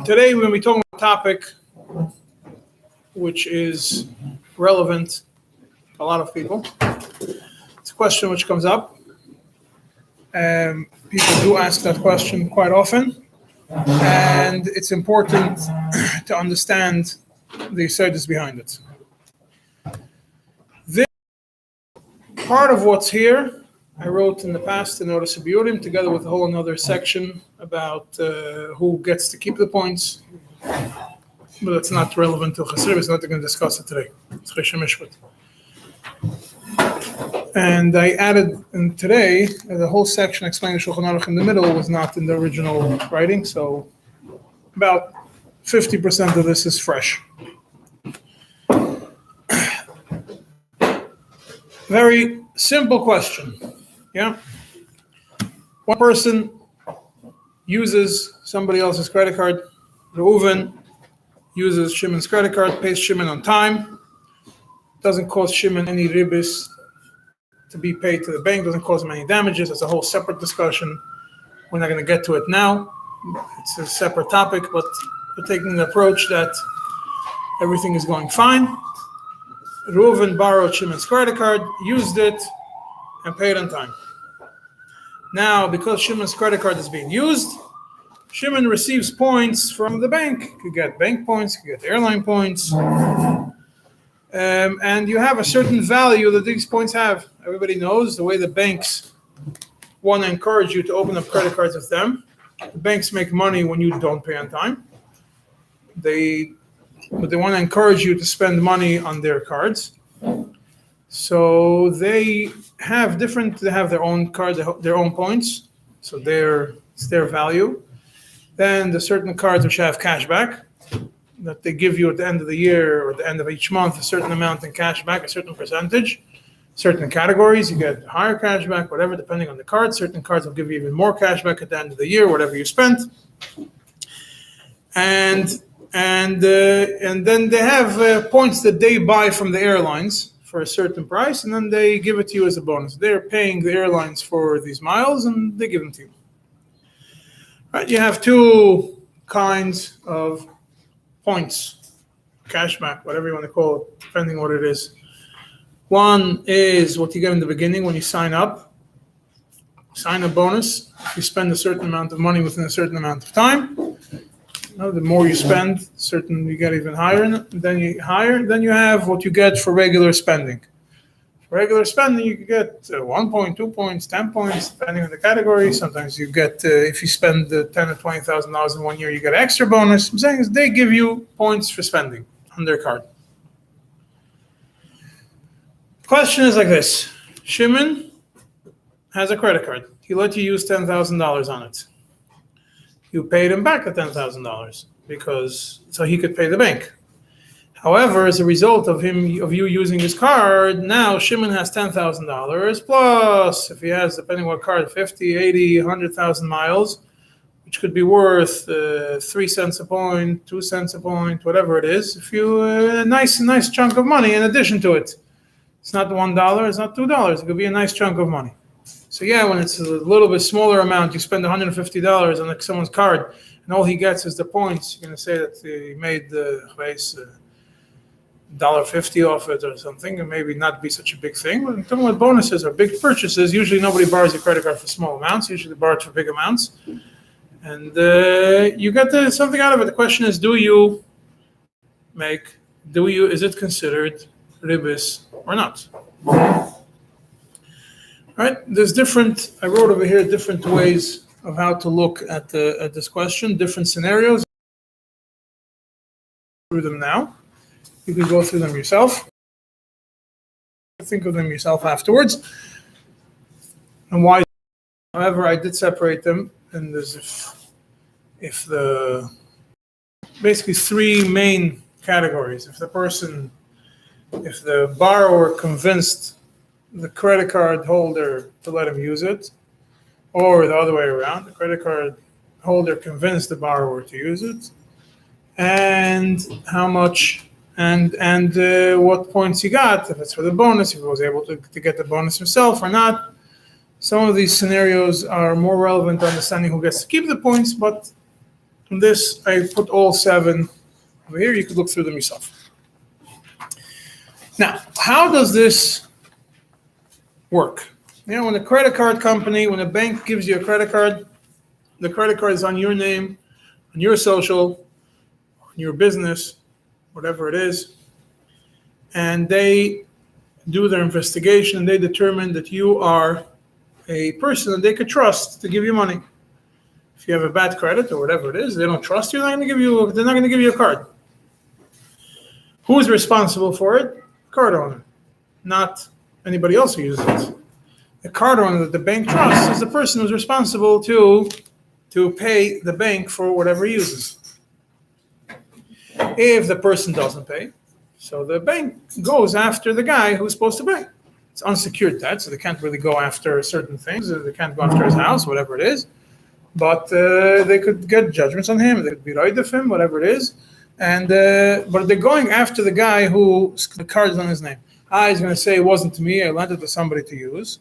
Today we're going to be talking about a topic which is relevant to a lot of people. It's a question which comes up. People do ask that question quite often, and it's important to understand the ideas behind it. This part of what's here I wrote in the past in Notice of Biurim, together with a whole another section about who gets to keep the points, but it's not relevant to Chassid. It's not going to discuss it today. It's Cheshem Mishpat. And I added in today the whole section explaining Shulchan Aruch in the middle was not in the original writing, so about 50% of this is fresh. Very simple question. Yeah. One person uses somebody else's credit card. Reuven uses Shimon's credit card, pays Shimon on time. Doesn't cost Shimon any ribis to be paid to the bank, doesn't cause him any damages. It's a whole separate discussion. We're not going to get to it now. It's a separate topic, but we're taking the approach that everything is going fine. Reuven borrowed Shimon's credit card, used it, and paid on time. Now, because Shimon's credit card is being used, Shimon receives points from the bank. You could get bank points, you could get airline points. And you have a certain value that these points have. Everybody knows the way the banks want to encourage you to open up credit cards with them. The banks make money when you don't pay on time. But they want to encourage you to spend money on their cards. So they have their own cards, their own points. So it's their value. Then the certain cards which have cash back that they give you at the end of the year or the end of each month, a certain amount in cash back, a certain percentage. Certain categories, you get higher cash back, whatever, depending on the card. Certain cards will give you even more cash back at the end of the year, whatever you spent. And then they have points that they buy from the airlines for a certain price, and then they give it to you as a bonus. They're paying the airlines for these miles, and they give them to you. Right? You have two kinds of points, cashback, whatever you want to call it, depending on what it is. One is what you get in the beginning when you sign up. Sign up bonus. If you spend a certain amount of money within a certain amount of time, the more you spend, you get even higher. Then you have what you get for regular spending. For regular spending, you can get 1 point, 2 points, 10 points, depending on the category. Sometimes you get, if you spend $10,000 or $20,000 in 1 year, you get extra bonus. I'm saying is they give you points for spending on their card. Question is like this. Shimon has a credit card. He let you use $10,000 on it. You paid him back the $10,000 so he could pay the bank. However, as a result of you using his card, now Shimon has $10,000 plus, if he has, depending on what card, 50, 80, 100,000 miles, which could be worth 3 cents a point, 2 cents a point, whatever it is. If you a nice chunk of money in addition to it. It's not $1, it's not $2. It could be a nice chunk of money. So yeah, when it's a little bit smaller amount, you spend $150 on someone's card, and all he gets is the points. You're going to say that he made the $1.50 off it or something, and maybe not be such a big thing. But talking about bonuses or big purchases, usually nobody borrows your credit card for small amounts. Usually they borrow it for big amounts, and you get something out of it. The question is, is it considered ribis or not? Right? I wrote over here different ways of how to look at this question, different scenarios. Through them now. You can go through them yourself. Think of them yourself afterwards. And why? However, I did separate them, and there's basically three main categories. If the borrower convinced the credit card holder to let him use it, or the other way around, the credit card holder convinced the borrower to use it, and how much and what points he got, if it's for the bonus, if he was able to get the bonus himself or not. Some of these scenarios are more relevant to understanding who gets to keep the points, but From this, I put all 7 over here. You could look through them yourself. Now, how does this work? When a credit card company, when a bank gives you a credit card, the credit card is on your name, on your social, on your business, whatever it is, and they do their investigation and they determine that you are a person that they could trust to give you money. If you have a bad credit or whatever it is, they don't trust you, they're not going to give you a card. Who is responsible for it? Card owner, not anybody else who uses it. The card owner that the bank trusts is the person who's responsible to pay the bank for whatever he uses. If the person doesn't pay, so the bank goes after the guy who's supposed to pay. It's unsecured debt, so they can't really go after certain things. They can't go after his house, whatever it is. But they could get judgments on him. They could be right of him, whatever it is. And but they're going after the guy who the card is on his name. He's going to say it wasn't to me. I lent it to somebody to use.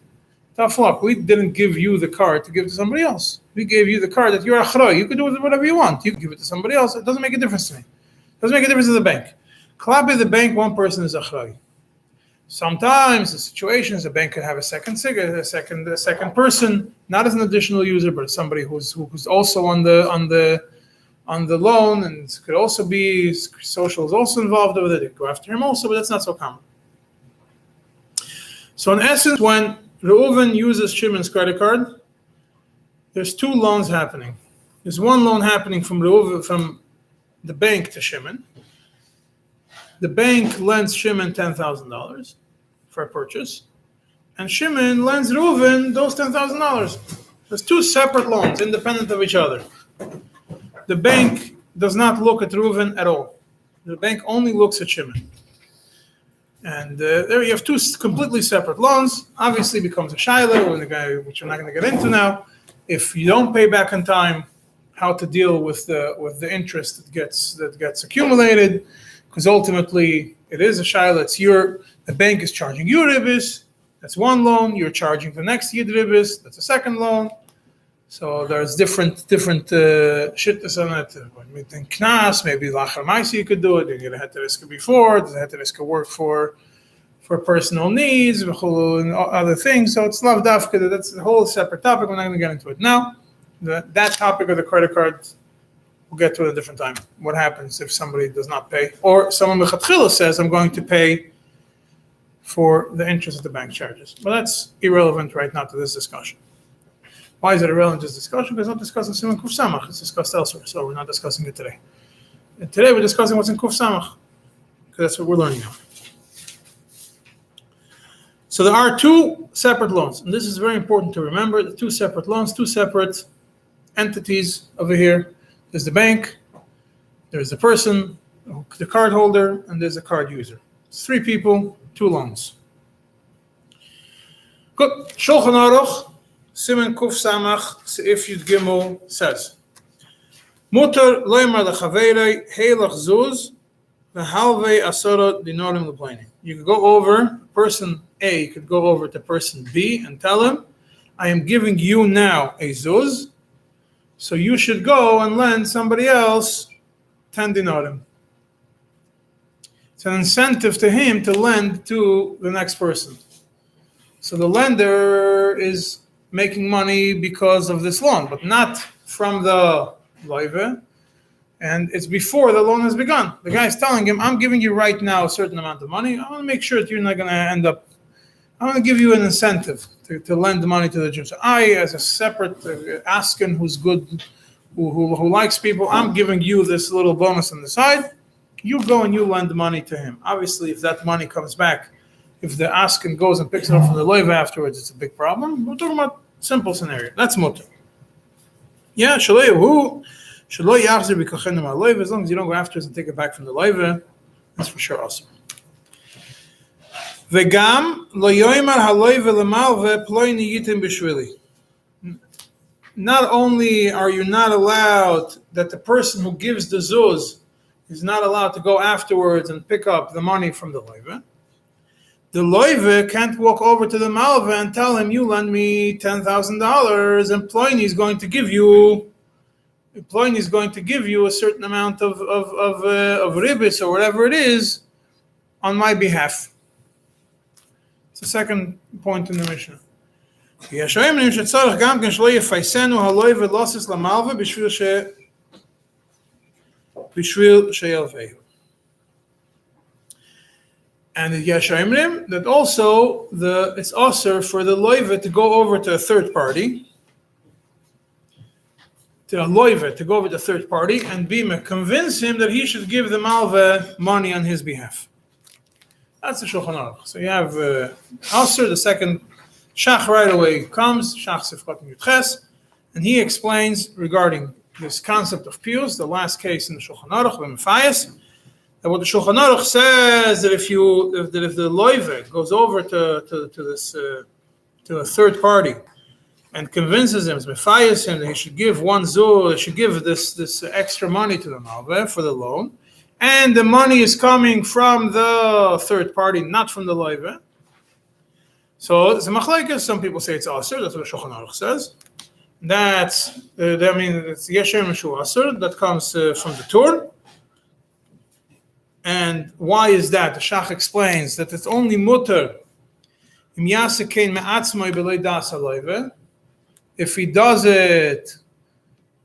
Tough luck. We didn't give you the card to give to somebody else. We gave you the card that you're achroy. You can do with it whatever you want. You can give it to somebody else. It doesn't make a difference to me. It doesn't make a difference to the bank. Klapi the bank, one person is achroy. Sometimes the situation is the bank could have a second person, not as an additional user, but somebody who's also on the loan, and it could also be social is also involved over there. They go after him also, but that's not so common. So in essence, when Reuven uses Shimon's credit card, there's 2 loans happening. There's one loan happening from Reuven, from the bank to Shimon. The bank lends Shimon $10,000 for a purchase, and Shimon lends Reuven those $10,000. There's 2 separate loans, independent of each other. The bank does not look at Reuven at all. The bank only looks at Shimon. And there you have 2 completely separate loans. Obviously becomes a shaila, when the guy, which we're not going to get into now. If you don't pay back in time, how to deal with the interest that gets accumulated, because ultimately it is a shaila. The bank is charging you ribis. That's one loan. You're charging the next yid ribis. That's a second loan. So there's different shittas on it. In knas, maybe lachar ma'aseh you could do it. You get a heteriska before. Does a heteriska work for personal needs, v'chulu, and other things? So it's lav dafka. That's a whole separate topic. We're not going to get into it now. That topic of the credit card, we'll get to it at a different time. What happens if somebody does not pay, or someone mechatchila says, "I'm going to pay for the interest that the bank charges." But that's irrelevant right now to this discussion. Why is it irrelevant to this discussion? Because it's not discussed in Siman Kuf Samach. It's discussed elsewhere, so we're not discussing it today. And today we're discussing what's in Kuf Samach, because that's what we're learning now. So there are 2 separate loans, and this is very important to remember. The 2 separate loans, 2 separate entities over here. There's the bank, there's the person, the card holder, and there's a card user. It's 3 people, 2 loans. Good. Shulchan Aruch, Siman Kuf Samach, Sa'if Yud Gimel says, Mutar loymar lechaverei heilach zuz v'halvei asara dinarim leplainim. You could go over, person A could go over to person B and tell him, I am giving you now a zuz, so you should go and lend somebody else 10 dinarim. It's an incentive to him to lend to the next person. So the lender is making money because of this loan, but not from the loive, and it's before the loan has begun. The guy is telling him, I'm giving you right now a certain amount of money. I want to make sure that you're not going to end up, I want to give you an incentive to lend the money to the Jew. So I, as a separate asken who's good, who likes people, I'm giving you this little bonus on the side. You go and you lend the money to him. Obviously, if that money comes back, if the asken goes and picks it up from the loive afterwards, it's a big problem. We're talking about simple scenario. That's mutter. Yeah, as long as you don't go afterwards and take it back from the loive, that's for sure awesome. Not only are you not allowed, that the person who gives the zuz is not allowed to go afterwards and pick up the money from the loive. The loive can't walk over to the malva and tell him, you lend me $10,000, and Ploini is going to give you Pliny is going to give you a certain amount of ריבית or whatever it is on my behalf. It's the second point in the Mishnah. יש אומרים שצריך גם כן שלא יפייסנו הלווה לוסס למלווה בשביל שילווהו. And yes, that also it's also for the loiva to go over to a third party, and convince him that he should give the malva money on his behalf. That's the Shulchan Aruch. So you have Aser, the second Shach right away comes, Shach Sifchat Yudches, and he explains regarding this concept of pius, the last case in the Shulchan Aruch, B'Mefayas, that what the Shulchan Aruch says that if the loive goes over to a third party and convinces him, Mefayas him that he should give this extra money to the malve for the loan, and the money is coming from the third party, not from the loive. So it's a machlekes. Some people say it's aser. That's what the Shulchan Aruch says. It's yeshem mishu aser. That comes from the Tur. And why is that? The Shach explains that it's only mutter if he does it.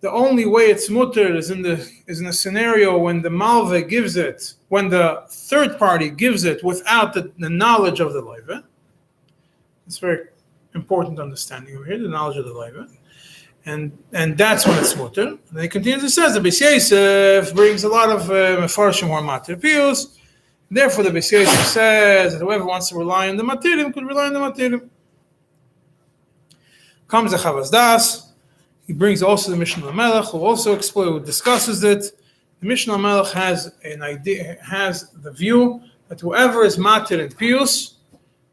The only way it's mutter is in a scenario when the malve gives it, when the third party gives it without the knowledge of the loive. It's very important understanding over here, the knowledge of the loive. And that's when it's mutter. And then he continues, it says the Beis Yosef brings a lot of mefarshim who are matir pius. Therefore, the Beis Yosef says that whoever wants to rely on the matirim could rely on the matirim. Comes the Chavas Das. He brings also the Mishnah Melech, who also discusses it. The Mishnah Melech has an idea, has the view that whoever is matir in pius,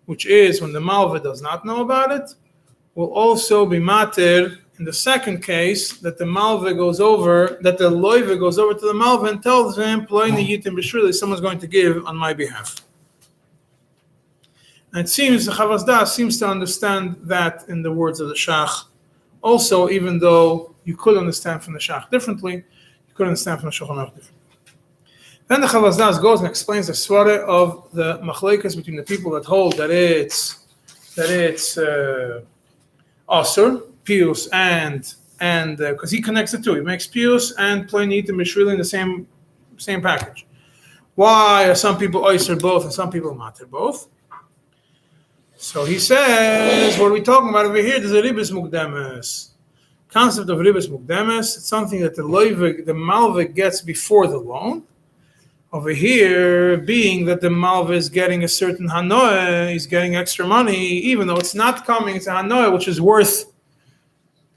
which is when the malva does not know about it, will also be matir in the second case, that the malva goes over, that the loiva goes over to the malva and tells him, someone's going to give on my behalf. And it seems the Chavas Das seems to understand that in the words of the Shach. Also, even though you could understand from the Shach differently, you could understand from the Shulchan Aruch differently. Then the Chavas Das goes and explains the svara of the machlekes between the people that hold that it's asur, pius, and because he connects the two, he makes pius and plain eatim mishvili in the same package. Why are some people oyster both and some people matir both? So he says, what are we talking about over here? There's a ribis mukdemes. Concept of ribis mukdemes. It's something that the malva gets before the loan. Over here, being that the malva is getting a certain hanoah, he's getting extra money, even though it's not coming, it's a hanoah which is worth.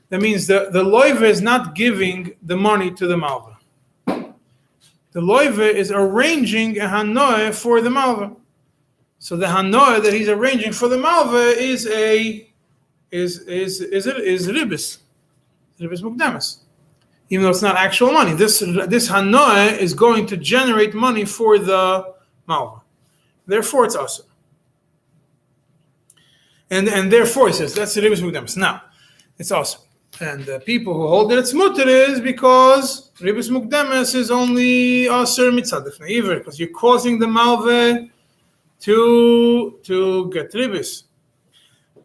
That means the loive is not giving the money to the malva. The loive is arranging a hanoah for the malva. So the hanoah that he's arranging for the malva is ribis mukdemes. Even though it's not actual money, this hanoah is going to generate money for the malva. Therefore, it's awesome. And therefore, it says that's the ribis mukdemes. Now, it's awesome. And the people who hold that it's mutter is because ribis mukdemes is only aser mitzad lifnei iver, because you're causing the malva to get ribis.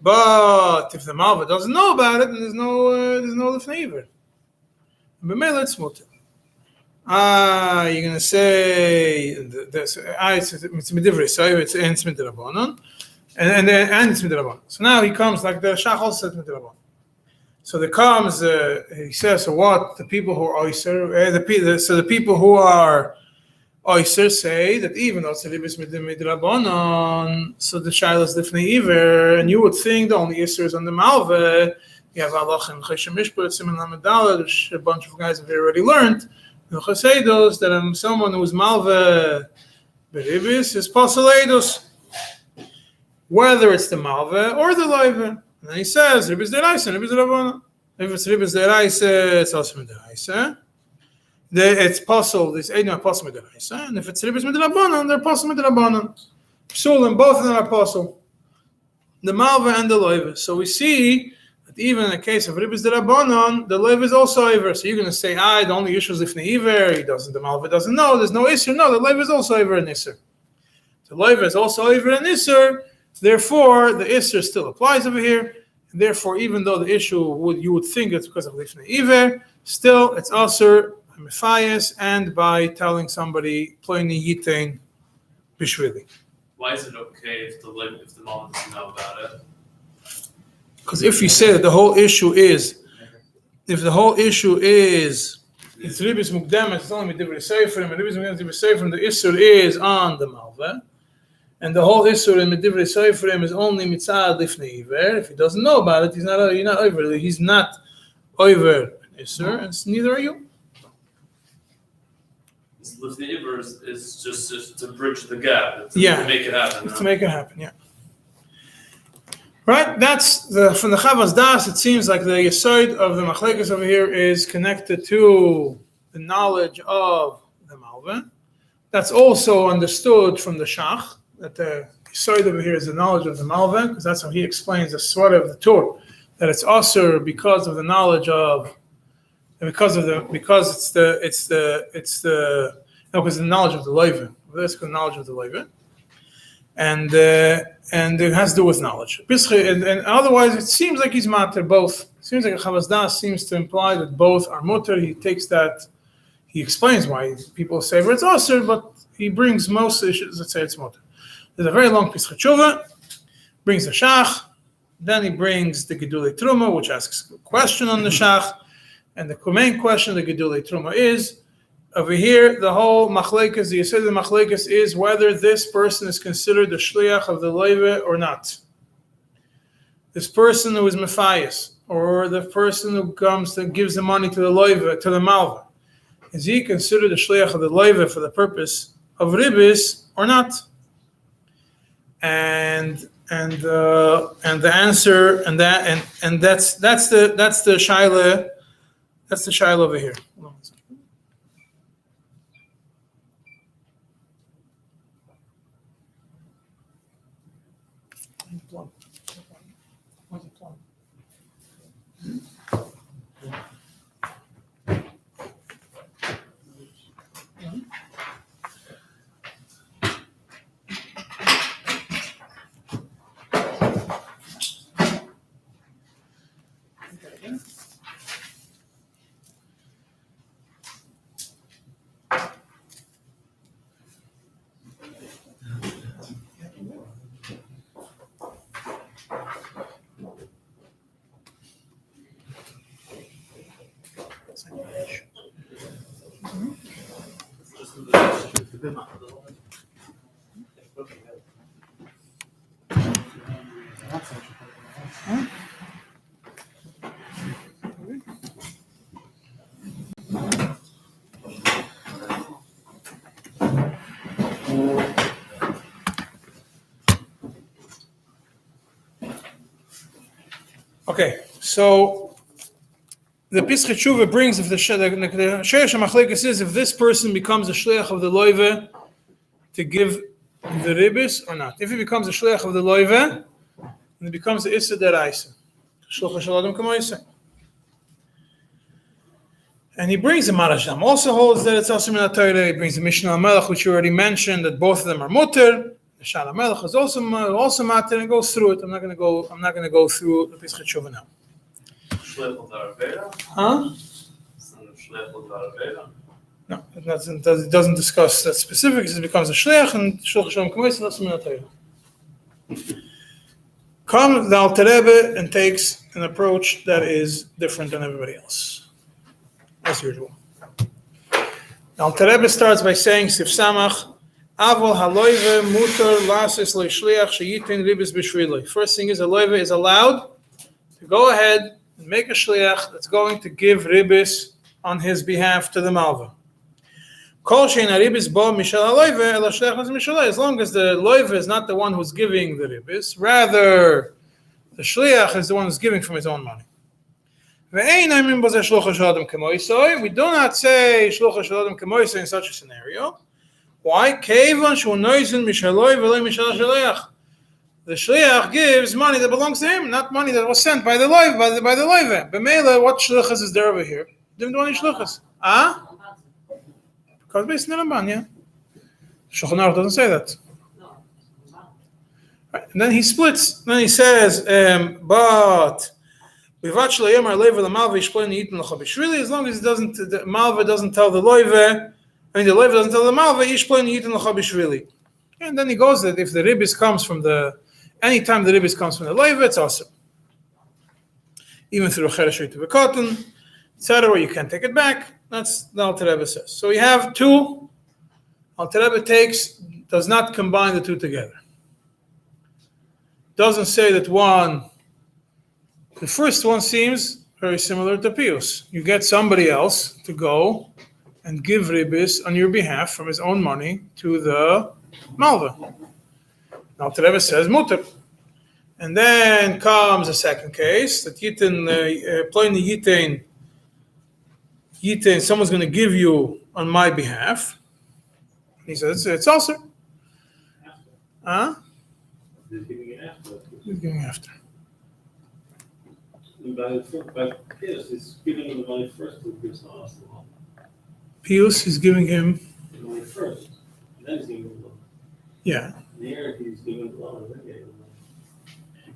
But if the malva doesn't know about it, then there's no lifnei iver. B'meila it's mutter. You're going to say it's midivrei, so it's midrabanan, and it's midrabanan. So now he comes like the Shach also said midrabanan. So there comes, he says, so what? The people who are oyster, so the people who are oyster say that even though it's a ribis midrabanan, so the shaila is lifnei iver, and you would think the only issue is on the malva. You have halacha in Cheshem Mishpat, Siman Lamed, which a bunch of guys have already learned. In Chasedos, that someone who's malva beribis is pasaleidos, whether it's the malva or the loive. And then he says, ribis deraisa, ribis derabana. If it's ribis deraisa, it's also deraisa. It's pasal. This ain't not pasal deraisa. And if it's ribis derabanan, they're pasal derabanan. Psulim, both of them are pasal. The malva and the loive. So we see But even in the case of Ribis D'Rabbanon, the Leiv is also Iver. So you're going to say, the only issue is Lifnei Iver, the Malva doesn't know, there's no Isser. No, the Leiv is also Iver and Isser. The Leiv is also Iver and Isser, therefore the Isser still applies over here. And therefore, even though the issue you would think it's because of Lifnei Iver, still it's Asur, Mephias, and by telling somebody, Ploini Yitain Bishvili. Why is it okay if the Malva doesn't know about it? Because if you say that the whole issue is, it's Ribis Mukdemet, it's only Midivri Seifrim, and Ribis Mukdemet Seifrim, the Isur is on the Malva, and the whole Isur in Midivri Seifrim is only Mitzad Lifnei Iver. If he doesn't know about it, he's not over. He's not over Isur, and neither are you. Lifnei Iver is just to bridge the gap, to make it happen. To make it happen, yeah. Right, that's from the Chavas Das. It seems like the Yesod of the Machlekes over here is connected to the knowledge of the Malva. That's also understood from the Shach, that the Yesod over here is the knowledge of the Malva, because that's how he explains the Swara of the Torah, that it's Asur because of the knowledge of, because it's the knowledge of the Leiva. That's the knowledge of the Leiva. And it has to do with knowledge. And otherwise, it seems like he's matter both. It seems like a Chavas Das seems to imply that both are mutter. He takes that, he explains why people say it's Asur, but he brings most issues that say it's mutter. There's a very long Pesach Tshuva, brings the Shach, then he brings the Gedulei Truma, which asks a question on the Shach, and the main question of the Gedulei Truma is, over here, the whole machlekes, the Yesod of the machlekes is whether this person is considered the shliach of the leiva or not. This person who is Mephias, or the person who comes and gives the money to the leiva, to the malva, is he considered the shliach of the leiva for the purpose of ribis or not? And the answer and that's the shaila, that's the shaila over here. Okay, so the Pesach Tshuva brings if the Sheresh HaMachlekes is if this person becomes a shliach of the loive to give the ribis or not. If he becomes a shliach of the loive, then it becomes the Issa Deraisa. And he brings the Marasham. Also holds that it's also min HaTorah. He brings the Mishnah HaMelech, which you already mentioned, that both of them are mutter. The Shal HaMelech is also matter, and goes through it. I'm not going to go through the Pesach Tshuva now. Huh? No, it doesn't discuss that specifics. It becomes a shliach and shulch Shalom Kamois and also min HaTorah. Comes the Alter Rebbe and takes an approach that is different than everybody else, as usual. The Alter Rebbe starts by saying, Sif Samach, Avol haloive mutar lasis leishliach sheyitin ribis b'shviloi. First thing is, a loive is allowed to go ahead and make a shliach that's going to give ribis on his behalf to the malva. Kol shein haribis bo mishal haloive ela shliach az mishaloi. As long as the loive is not the one who's giving the ribis, rather the shliach is the one who's giving from his own money. We do not say shlucha shel adam kemoisei in such a scenario. Why? The shliach gives money that belongs to him, not money that was sent by the loiv, by the loive. B'meila, what shlichus is there over here? Didn't do any shlichus. Because based on the Ramban, yeah. Shulchan Aruch doesn't say that. Right. And then he splits. Then he says, but as long as it doesn't, the malva doesn't tell the loive, the loive doesn't tell the malva, and then he goes that if the ribis comes from anytime the ribis comes from the loive, it's awesome. Even through a cheresh to a cotton, etc., you can't take it back. That's the Alter Rebbe says. So we have two. Alter Rebbe does not combine the two together. Doesn't say that one. The first one seems very similar to Pius. You get somebody else to go and give ribis on your behalf from his own money to the malva. Alter Rebbe says mutter. And then comes a second case that someone's going to give you on my behalf. He says it's also. He's giving it after. He's giving after. By Pius, he's giving him the money first to Pius. Pius is giving him the money first, and then he's giving him the loan. Yeah. And here he's giving the loan, and then getting the loan.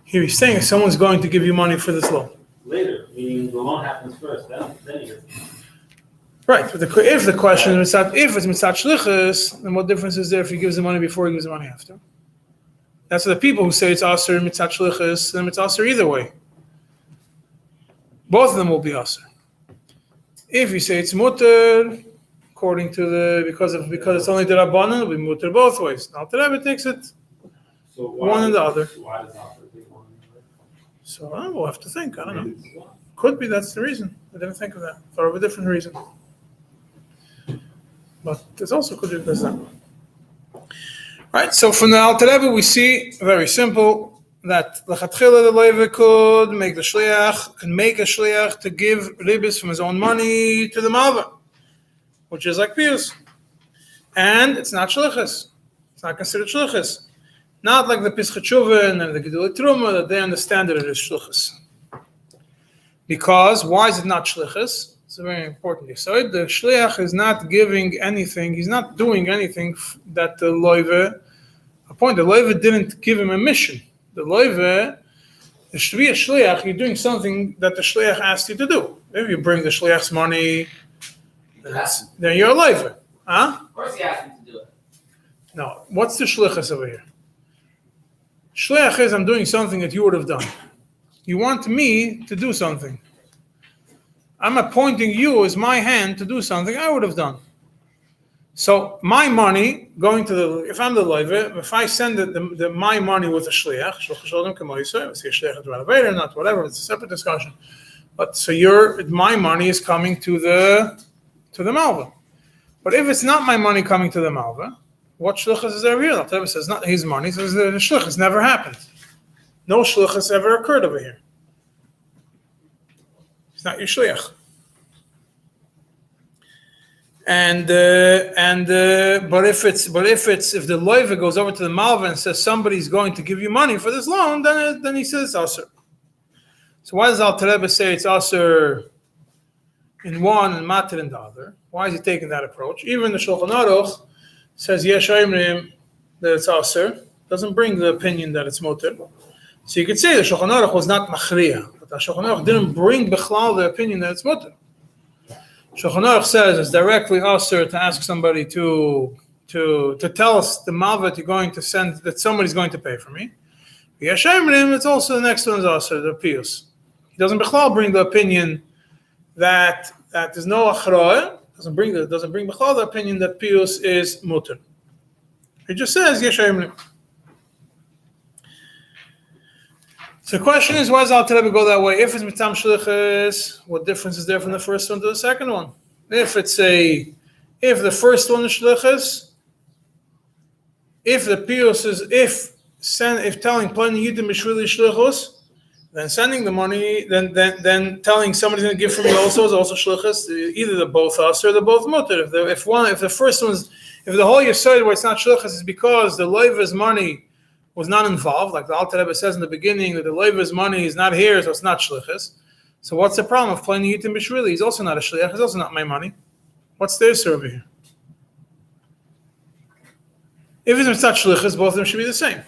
Here he's saying someone's going to give you money for this loan. Later, meaning the loan happens first, then he gets it. Right, but if the question is if it's mitzat shlichus, then what difference is there if he gives the money before he gives the money after? That's the people who say it's aser mitzat shlichus, then it's aser either way. Both of them will be aser. If you say it's mutter, according to because it's only the rabbanon, it'll be mutter both ways. Now the Rebbe takes it one and the other. Why does Alter take one? So we'll have to think. I don't know. Could be that's the reason. I didn't think of that. Thought of a different reason. But this also could be because that. Right. So from the Alter Rebbe we see very simple that lechatchila the loive could make a shliach to give ribis from his own money to the malva, which is like pius, and it's not shlichus. It's not considered shlichus. Not like the Pischei Teshuvah and the Gedulei Truma that they understand that it is shlichus. Because why is it not shlichus? It's a very important yesod. The shliach is not giving anything. He's not doing anything that the loive appointed. The loive didn't give him a mission. The loive, to be a shliach, you're doing something that the shliach asked you to do. If you bring the shliach's money, then you're a loive. Huh? Of course he asked him to do it. No. What's the shlichus over here? Shliach is I'm doing something that you would have done. You want me to do something. I'm appointing you as my hand to do something I would have done. So my money going to if I'm the loive, if I send my money with a shliach, not whatever, it's a separate discussion. But so my money is coming to the malva. But if it's not my money coming to the malva, what shlichus is there here? The Rebbe says not his money. Says the shlichus never happened. No shlichus ever occurred over here. It's not your shliach. But if the loive goes over to the malva and says somebody's going to give you money for this loan, then he says it's aser. So why does Alter Rebbe say it's aser in one and matir in the other? Why is he taking that approach? Even the Shulchan Aruch says yesh omrim that it's aser, doesn't bring the opinion that it's muter. So you could say the Shulchan Aruch was not machriya, but the Shulchan Aruch didn't bring bechlal the opinion that it's muter. Shulchan Aruch says it's directly aser to ask somebody to tell us the malva you're going to send that somebody's going to pay for me. Yesh omrim, it's also the next one is aser, the pius. He doesn't bechlal bring the opinion that there's no achroy. Doesn't bring bechlal the opinion that pius is muter. He just says yesh omrim. So the question is, why does Alter Rebbe go that way? If it's mitam shlichus, what difference is there from the first one to the second one? If the first one is shlichus, if the pius is if telling plani yidim b'shvili shlichus, then sending the money, then telling somebody's going to give from you also is also shlichus. Either they're both us or they're both muter. If the whole yesod where it's not shlichus is because the loive's money was not involved, like the Alter Rebbe says in the beginning that the loiva's money is not here, so it's not shlichus. So what's the problem of playing Yitim B'Shvili? He's also not a shliach, he's also not my money. What's the issue over here? If it's not shlichus, both of them should be the same.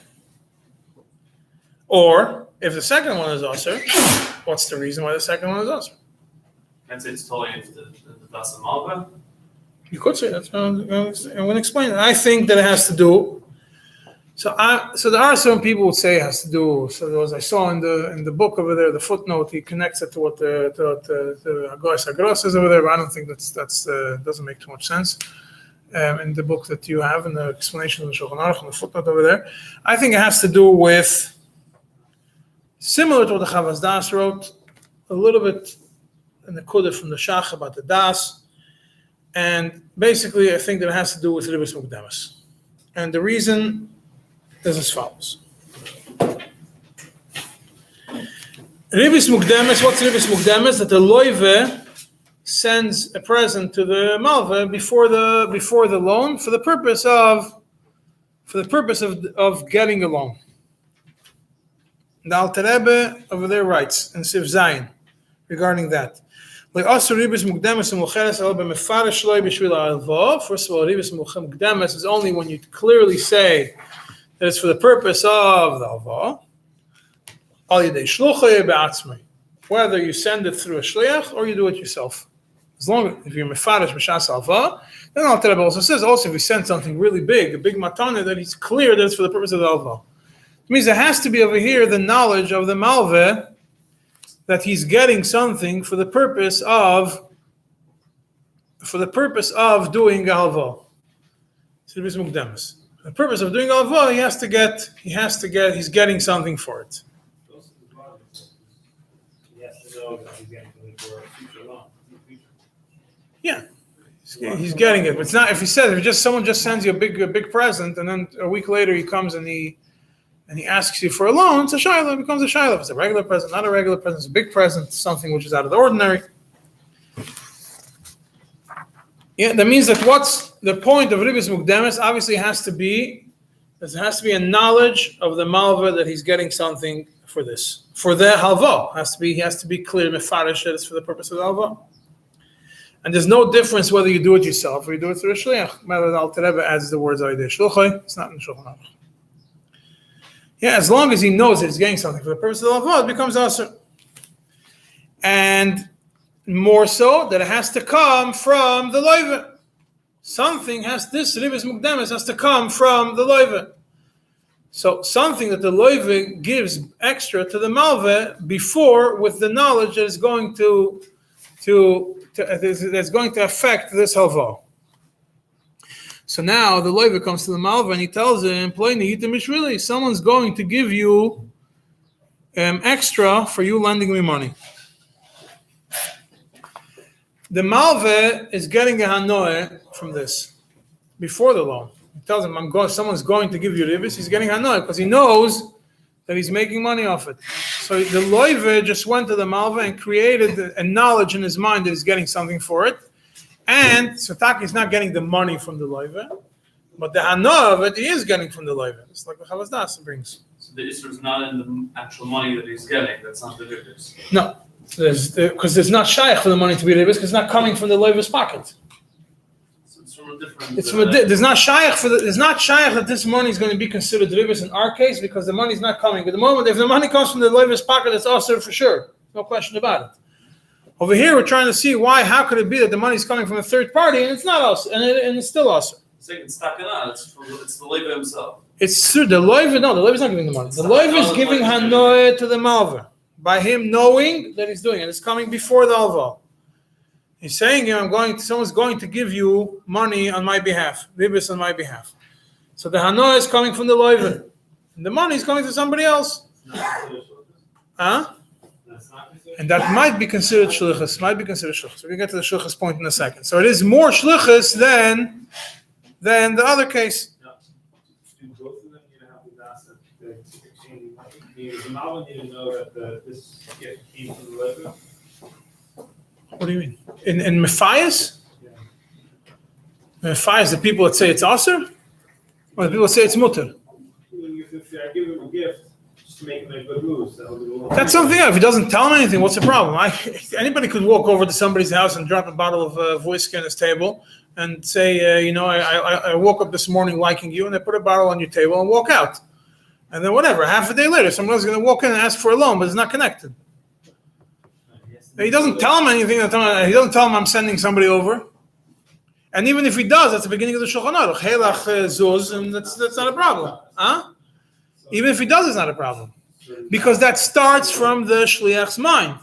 Or, if the second one is also, what's the reason why the second one is also? And it's totally into the Das Malva. You could say that. I'm going to explain it. I think that it has to do. So there are some people who say it has to do. So as I saw in the book over there, the footnote, he connects it to what the Agoras Agros says over there. But I don't think that's doesn't make too much sense. In the book that you have, in the explanation of the Shulchan Aruch, and the footnote over there, I think it has to do with similar to what the Chavas Das wrote, a little bit in the Kudah from the Shach about the Das. And basically, I think that it has to do with Rebis Mukdemis. And the reason is as follows. Rebis Mukdemis, what's Rebis Mukdemis? That the loive sends a present to the malve before the loan for the purpose of getting a loan. The Alter Rebbe over there writes in Sif Zayin regarding that. First of all, Ribis Mukdemis is only when you clearly say that it's for the purpose of the Alva. Whether you send it through a shliach or you do it yourself. As long as if you're mefarish b'shas alva, then Alter Rebbe also says if you send something really big, a big matana, that it's clear that it's for the purpose of the alva. It means there has to be over here the knowledge of the malve that he's getting something for the purpose of doing alva. The purpose of doing alva, he's getting something for it. He has to know that he's getting something for a future loan. Yeah, he's getting it. But it's not if someone just sends you a big present, and then a week later he comes and he asks you for a loan, it's a shiloh, it becomes a shiloh. It's a regular present, not a regular present, it's a big present, something which is out of the ordinary. Yeah, that means that what's the point of Ribis Mukdemis obviously has to be a knowledge of the malva that he's getting something for this. For the halva, he has to be clear, mefarish, that it's for the purpose of the halva. And there's no difference whether you do it yourself or you do it through a shliach. Whether the Alter Rebbe adds the words it's not in the Shulchan Aruch. Yeah, as long as he knows that he's getting something for the purpose of the halva, it becomes asur. And more so that it has to come from the loive. This Ribis Mukdemis has to come from the loive. So something that the loive gives extra to the malve before, with the knowledge that is going that's going to affect this halva. So now the loive comes to the malva and he tells him, someone's going to give you extra for you lending me money. The malve is getting a hanoe from this before the loan. He tells him, someone's going to give you ribis. He's getting hanoe because he knows that he's making money off it. So the loive just went to the malve and created a knowledge in his mind that he's getting something for it. And Sotaki is not getting the money from the loive, but the hanoe of it he is getting from the loive. It's like the Chavas Das brings. So the issue is not in the actual money that he's getting. That's not the difference. No. Because there's not shaykh for the money to be ribis, because it's not coming from the loive's pocket. So it's from a different. There's not shaykh that this money is going to be considered ribis in our case because the money is not coming. At the moment, if the money comes from the loive's pocket, it's asur for sure. No question about it. Over here, we're trying to see how could it be that the money is coming from a third party and it's not asur, and it's still asur. It's the loive himself. It's true. The loive is not giving the money. The loive is giving hanoe to the malva. By him knowing that he's doing it. It's coming before the alva. He's saying, someone's going to give you money on my behalf, ribis on my behalf. So the hanoah is coming from the loive. And the money is coming to somebody else. Huh? And that might be considered shlichus. So we get to the shlichus point in a second. So it is more shlichus than the other case. Does the malva need to know that this gift came from the loive? What do you mean? In Mephias? Yeah. Mephias, the people that say it's asur? Or the people that say it's mutter? If I give give him a gift just to make him in a good mood. So that's something else. If he doesn't tell him anything, what's the problem? Anybody could walk over to somebody's house and drop a bottle of whiskey on his table and say, I woke up this morning liking you, and I put a bottle on your table and walk out. And then whatever, half a day later, someone else is going to walk in and ask for a loan, but it's not connected. He doesn't tell him anything. He doesn't tell him I'm sending somebody over. And even if he does, that's the beginning of the Shulchan Aruch. Helach zuz, and that's not a problem. Huh? Even if he does, it's not a problem. Because that starts from the shliach's mind.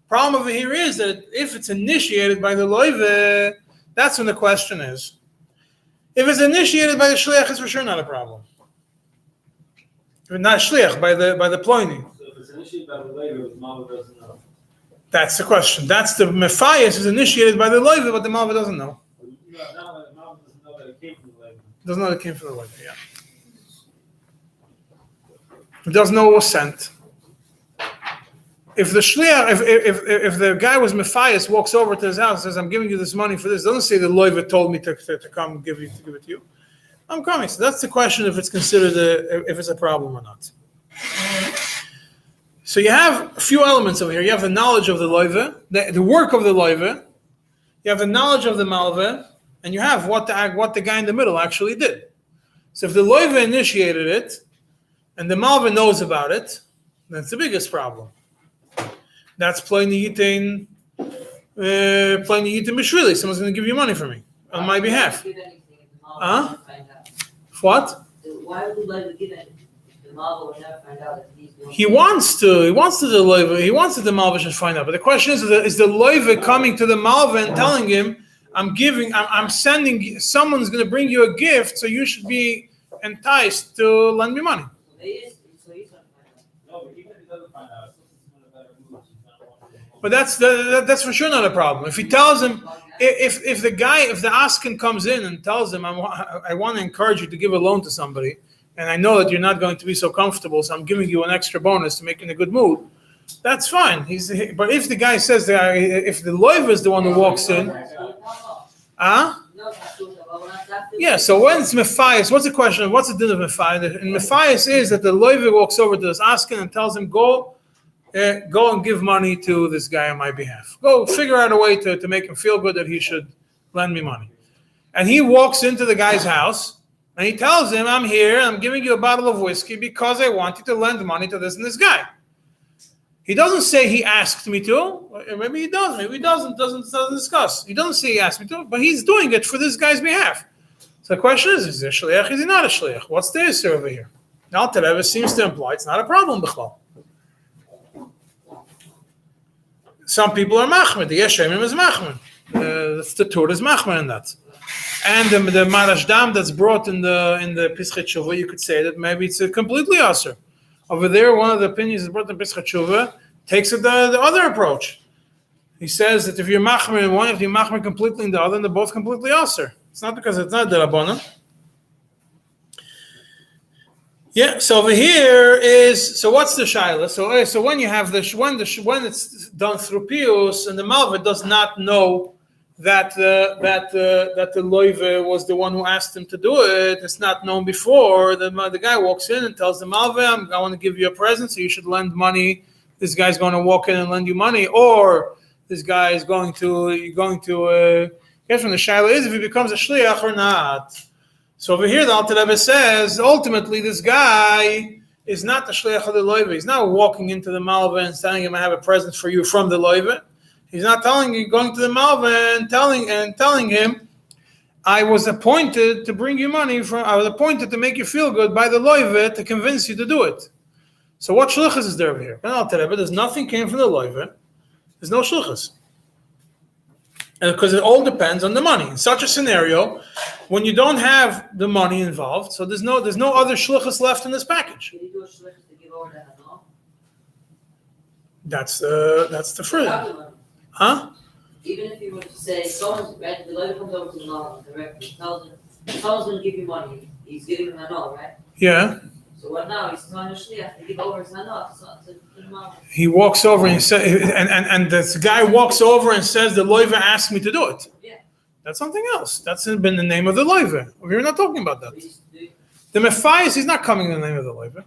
Problem over here is that if it's initiated by the loive, that's when the question is. If it's initiated by the shliach, it's for sure not a problem. If it's not shliach, by the ploini. So if it's initiated by the loive, the mama doesn't know. That's the question. That's the mephayas is initiated by the loive, but the malva doesn't know. No, the mama doesn't know that it came from the loive. Doesn't know it came from the loive, yeah. It doesn't know what was sent. If the shliach, if the guy was mephayas, walks over to his house and says, "I'm giving you this money for this," doesn't say the loive told me to come and give it to you. I'm coming. So that's the question: if it's considered if it's a problem or not. So you have a few elements over here. You have the knowledge of the loive, the work of the loive. You have the knowledge of the malve, and you have what the guy in the middle actually did. So if the loive initiated it, and the malve knows about it, that's the biggest problem. That's playing the yitin b'shvili. Someone's going to give you money for me on my behalf. Huh? What? Why would the loive give anything? The malve will never find out that he's doing. He wants to the loive. He wants that the malve should find out. But the question is the loive coming to the malve and telling him, I'm sending, someone's going to bring you a gift, so you should be enticed to lend me money. So he's going to find out. No, but even if he doesn't find out, it's in a better mood. He's not wanting to- But that's for sure not a problem. If he tells him, if the asking comes in and tells him, I want to encourage you to give a loan to somebody, and I know that you're not going to be so comfortable, so I'm giving you an extra bonus to make you in a good mood, that's fine. But if the guy says that, if the loiv is the one who walks in, yeah, so when it's mephayas, what's the question? What's the din of mephayas? And mephayas is that the loiv walks over to this asking and tells him, go and give money to this guy on my behalf. Go figure out a way to make him feel good that he should lend me money. And he walks into the guy's house and he tells him, I'm here, I'm giving you a bottle of whiskey because I want you to lend money to this and this guy. He doesn't say he asked me to. Maybe he does, maybe he doesn't discuss. He doesn't say he asked me to, but he's doing it for this guy's behalf. So the question is he a shliach? Is he not a shliach? What's the issue over here? Now, Tereva seems to imply it's not a problem, b'chlal. Some people are machmer. The Yeshemim is machmer. The Torah is machmer in that. And the Marash Dam that's brought in the Pischei Tshuva, you could say that maybe it's a completely aser. Over there, one of the opinions that's brought in Pischei Tshuva takes it the other approach. He says that if you're machmer in one, if you're machmer completely in the other, then they're both completely aser. It's not because it's not the Rabbanan. Yeah, so over here is, so what's the shaila? So when you have when it's done through pius and the malva does not know that the loive was the one who asked him to do it, it's not known before. The guy walks in and tells the malva, I want to give you a present, so you should lend money. This guy's going to walk in and lend you money, or this guy is going to guess when the shaila is if he becomes a shliach or not. So over here, the Alter Rebbe says, ultimately, this guy is not the shliach of the loive. He's not walking into the malva and telling him, I have a present for you from the loive. He's not going to the malva and telling him, I was appointed to bring you money. I was appointed to make you feel good by the loive to convince you to do it. So what shlichus is there over here? Alter Rebbe, there's nothing came from the loive. There's no shlichus. And because it all depends on the money. In such a scenario, when you don't have the money involved, so there's no other shlichus left in this package. Can you do a shlichus to give over that no? That's the further. Huh? Even if you were to say someone's right, the lawyer comes over to the law directly, tells him someone's going to give you money, he's giving him a no, right? Yeah. So what now? He's telling the shliach to give over his no to the mom. He walks over and says, and this guy walks over and says, the loiva asked me to do it. Yeah. That's something else. That's been the name of the loiva. We're not talking about that. The mephayas, he's not coming in the name of the loiva.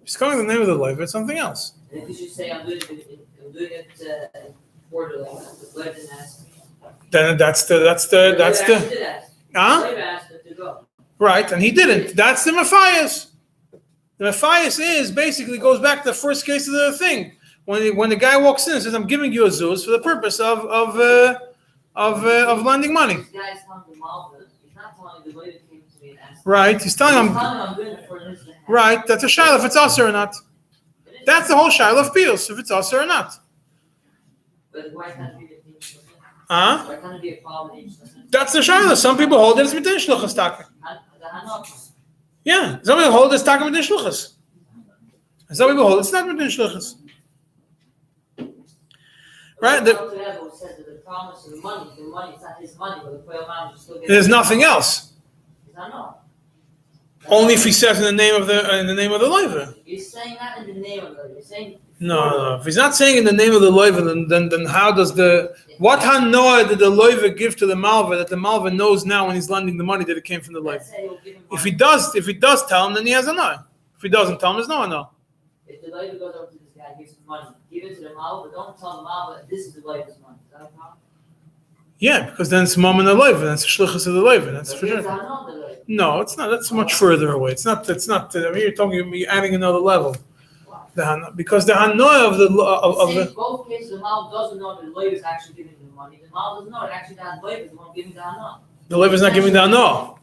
If it's coming in the name of the loiva, it's something else. And if you should say, I'm doing it for the loiva didn't ask me. Then that's the. Huh? The loiva asked him to go. Right, and he didn't. That's the Matthias. The Matthias is basically goes back to the first case of the thing. When the guy walks in and says, "I'm giving you a zuz for the purpose of lending money." This guy's telling the Malva. He's not telling the loiva came to me and asked. Right, he's telling him. I'm doing it for this. Right, that's a shiloh if it's usher or not. That's the whole shiloh of pius, if it's usher or not. But why can't it be the thing? Huh? Why can't it be a problem? That's the shiloh. Some people hold it as mitin shluchas taka. Yeah, some people hold it's taka mitin shluchas. And some people hold it's not mitin shluchas. Right? The promise of the money, it's not his money, but the prayer man is still getting. There's nothing else. No. Only if he says in the name of the loiva. He's saying that in the name of the loiva. He's saying. No. If he's not saying in the name of the loiva, then how does what hanoah did the loiva give to the malva that the malva knows now when he's lending the money that it came from the loiva? If he does tell him, then he has a no. If he doesn't tell him, there's no no. If the loiva goes over to this guy, gives him money, give it to the malva. Don't tell the malva this is the loiva's money. Is that a problem? Yeah, because then it's mom and the loiva. That's the shlichus of the loiva. That's for sure. No, it's not. That's much further away. It's not. I mean, you're adding another level. Because the hanoah of the In both cases, the malva doesn't know that the loiva is actually giving the money. The malva doesn't know that actually that loiva is the one giving the hanoah. The loiva is not giving the hanoah.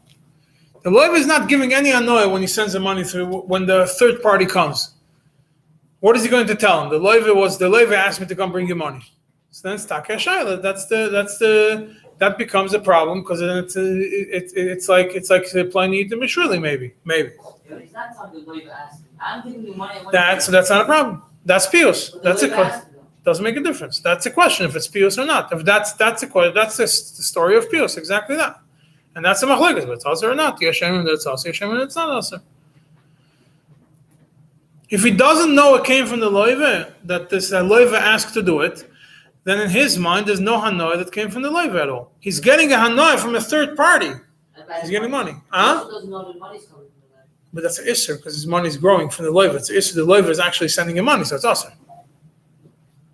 The loiva is not giving any hanoah when he sends the money through. When the third party comes, what is he going to tell him? The loiva asked me to come bring you money. So then it's taka shayla. That becomes a problem because then it's like applying it to Mishuli maybe. Yeah, he's not telling the loiva asked me. I'm giving you money. That's not a problem. That's pius. That's a question. Doesn't make a difference. That's a question if it's pius or not. If that's a question, that's the story of pius. Exactly that. And that's a machlekes, but it's also or not. Yeshem that it's also, Yeshem that it's not also. If he doesn't know it came from the loiva, that loiva asked to do it, then in his mind there's no hanoah that came from the loiva at all. He's getting a hanoah from a third party. He's getting money. He also doesn't know the money's coming from the loiva. But that's an isser because his money is growing from the loiva. It's an isser. The loiva is actually sending him money, so it's awesome.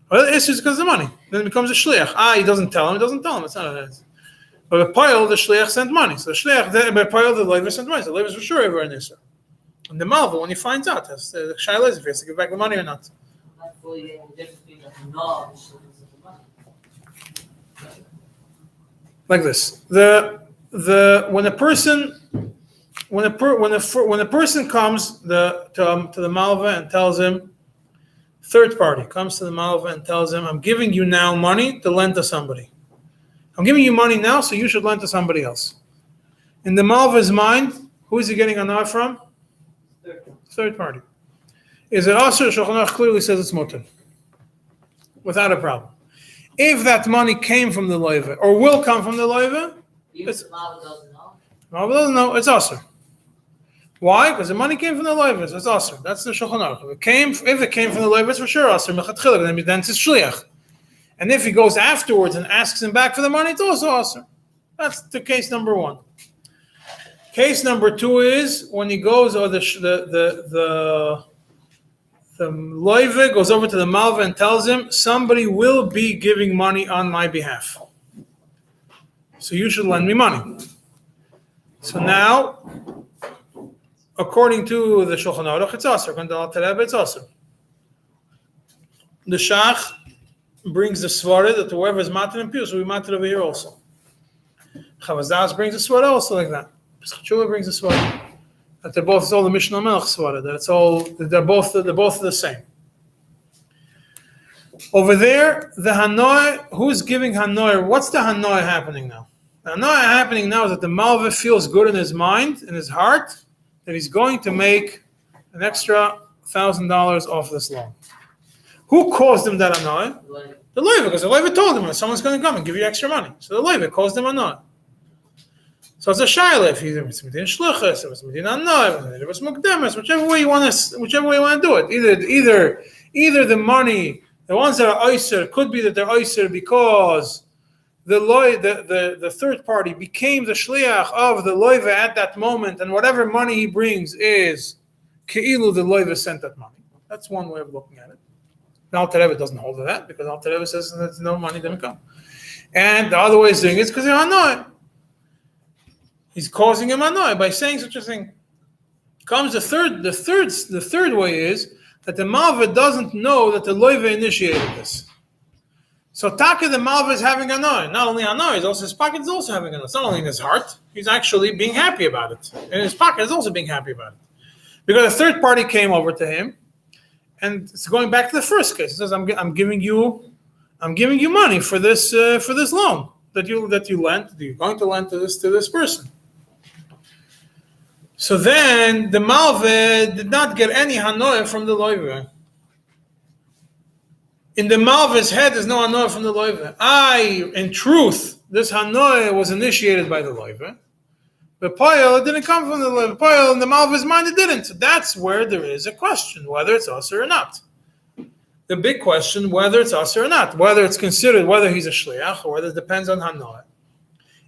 Well, the isser is because of the money. Then it becomes a shliach. He doesn't tell him. It's not a But by Poil, the shliach sent money. So the shliach, by Poil, the loiva sent money. So the loiva is for sure over an isser. And the malva, when he finds out, the shayla is if he has to give back the money or not. Not fully getting the difference between the hanoah and the shliach of the money. Like this, when a person comes to the malva and tells him, third party comes to the malva and tells him, I'm giving you now money to lend to somebody. I'm giving you money now, so you should lend to somebody else. In the malva's mind, who is he getting a no from? Third party. Is it also Shulchan Aruch clearly says it's mutter, without a problem. If that money came from the loiva or will come from the loiva, the malva doesn't know. Malva doesn't know. It's also. Why? Because the money came from the loiva, so it's also. That's the Shulchan Aruch. If it came from the loiva, it's for sure also. Then it's shliach. And if he goes afterwards and asks him back for the money, it's also also. That's the case number one. Case number two is when he goes, or the loiva goes over to the malva and tells him, somebody will be giving money on my behalf. So you should lend me money. So now, according to the Shulchan Aruch, it's also. According to Al Terebe, it's also. The Shach brings the svara that whoever is matir and pius will be matir over here also. Chavazdas brings the svara also like that. Pesachua brings the svara that they're both. It's all the Mishnah Melech svara. That it's all. They're both the same. Over there, the hanoah. Who's giving hanoah? What's the hanoah happening now? The hanoah happening now is that the malva feels good in his mind, in his heart, that he's going to make an extra $1,000 off this loan. Who caused him that hanoah? The loiva, because the loiva told him that someone's going to come and give you extra money. So the loiva caused him hanoah. So it's a shayla if it's midin shluchas, if it's midin hanoah, if it's mukdemes, whichever way you want to do it. Either the money, the ones that are oyser, could be that they're oyser because the third party became the shliach of the loiva at that moment, and whatever money he brings is Ke'ilu the loiva sent that money. That's one way of looking at it. The Alter Rebbe doesn't hold to that because Alter Rebbe says that no money didn't come. And the other way is doing it because he's hanoi. He's causing him hanoi by saying such a thing. Comes the third way is that the malva doesn't know that the loiva initiated this. So Taka the malva is having hanoi. Not only hanoi, his pocket is also having hanoi. It's not only in his heart. He's actually being happy about it. And his pocket is also being happy about it. Because a third party came over to him, and it's going back to the first case. It says, "I'm giving you money for this loan that you lent. You're going to lend to this person." So then the malve did not get any hanoah from the loive. In the malve's head, there's no hanoah from the loive. In truth, this hanoah was initiated by the loive. But poil didn't come from the loive. Poil in the malve's mind, it didn't. So that's where there is a question, whether it's us or not. The big question, whether it's us or not, whether it's considered, whether he's a shliach, or whether it depends on hanoah.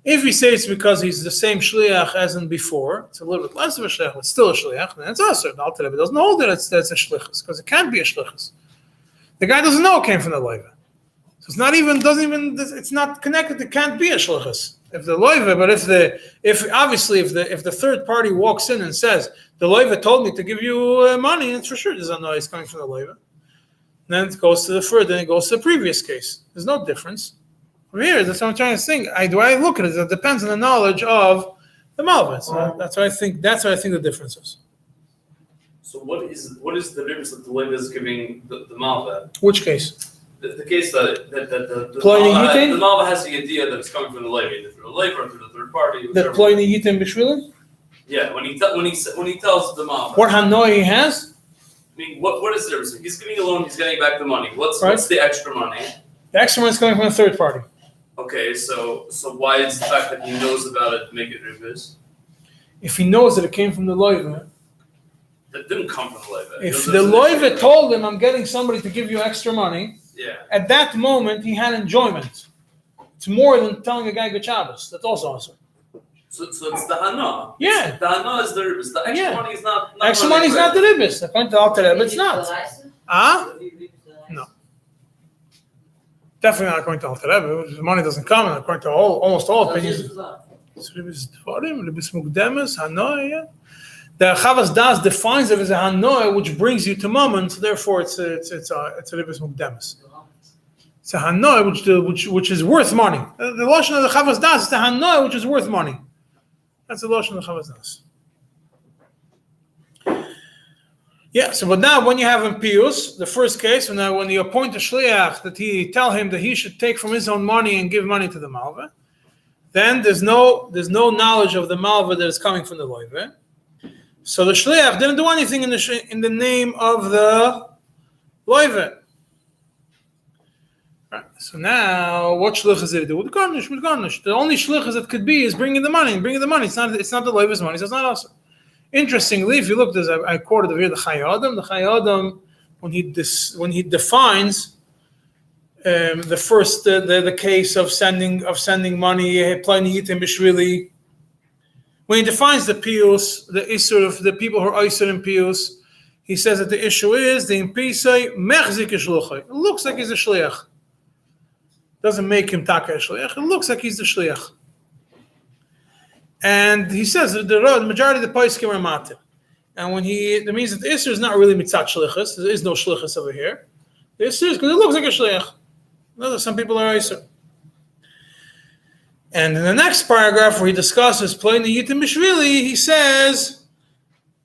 If we say it's because he's the same shliach as in before, it's a little bit less of a shliach, but still a shliach, then it's us. The Alter Rebbe doesn't hold that that's a shlichus, because it can't be a shlichus. The guy doesn't know it came from the loive. So it's not even, it's not connected, it can't be a shlichus. If the loive, but if the third party walks in and says, the loive told me to give you money, it's for sure there's a noise coming from the loive. Then it goes to the third, then it goes to the previous case. There's no difference. From here, that's what I'm trying to think. Do I look at it? It depends on the knowledge of the malva. So that's what I think the difference is. So what is the difference that the loive is giving the malva? Which case? The case that the malva has the idea that it's coming from the loive, either through the loive or through the third party. That ployni yitim b'shvili? Yeah, when he tells the malva. What hanoi he has? I mean, what is there? So he's giving a loan, he's getting back the money. What's the extra money? The extra money is coming from a third party. Okay, so why is the fact that he knows about it make it reverse? If he knows that it came from the loive, that didn't come from the loive. If the loive told him, "I'm getting somebody to give you extra money," yeah. At that moment he had enjoyment. It's more than telling a guy good Shabbos. That's also awesome. So it's the hana. Yeah. The hana is the ribis. The extra money is not extra money is not the ribis. According to Alter Rebbe, it's not. No. Definitely not according to Alter Rebbe. The money doesn't come, and according to almost all opinions. It's ribis dvarim, ribis mukdemes, hanoah. Yeah. The Chavas Das defines it as a hanoah, which brings you to moment. Therefore, it's a ribis mukdemes. It's a hanoah which is worth money. The lashon of the Chavas Das is the hanoah which is worth money. That's the lashon of the Chavas Das. Yeah. So, but now when you have in Pius, the first case, when you appoint a shliach, that he tell him that he should take from his own money and give money to the malva, then there's no knowledge of the malva that is coming from the loive. So the shliach didn't do anything in the name of the loive. Right. So now, what shlichus did he do? With garnish. The only shlichus that could be is bringing the money. It's not the loive's money, so it's not us. Interestingly, if you look, I quoted over here the Chai Adam, when he defines the case of sending money, when he defines the pius, the isur of the people who are isur in pius, he says that the issue is the impisai mechzik shluchai. It looks like he's a shliach. Doesn't make him taka a shliach. It looks like he's the shliach. And he says that the majority of the poskim are matir. And that means that the isur is not really mitzat shlichus. There is no shlichus over here. The isur is because it looks like a shliach. Some people are isur. And in the next paragraph where he discusses playing the yitim b'shvili, he says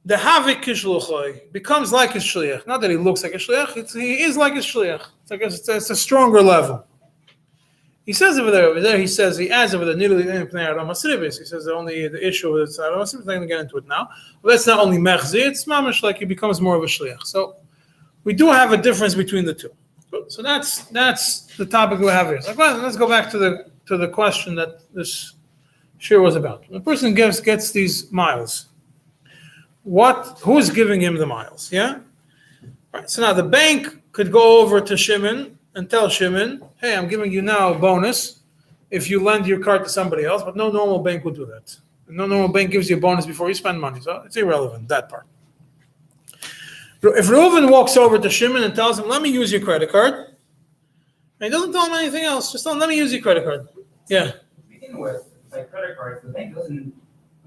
the havik kishluchai becomes like his shliach. Not that he looks like a shliach; he is like his shliach. It's a stronger level. He says over there. He says he adds over there. He says the issue with the I'm not going to get into it now. But that's not only mechzi; it's mamish like he becomes more of a shliach. So we do have a difference between the two. So that's the topic we have here. So let's go back to the question that this shiur was about. The person gets these miles. Who's giving him the miles? Yeah? Right. So now the bank could go over to Shimon and tell Shimon, hey, I'm giving you now a bonus if you lend your card to somebody else, but no normal bank would do that. No normal bank gives you a bonus before you spend money, so it's irrelevant, that part. If Reuven walks over to Shimon and tells him, let me use your credit card, and he doesn't tell him anything else, just tell him, let me use your credit card. Yeah. To begin with, like credit cards, the bank doesn't,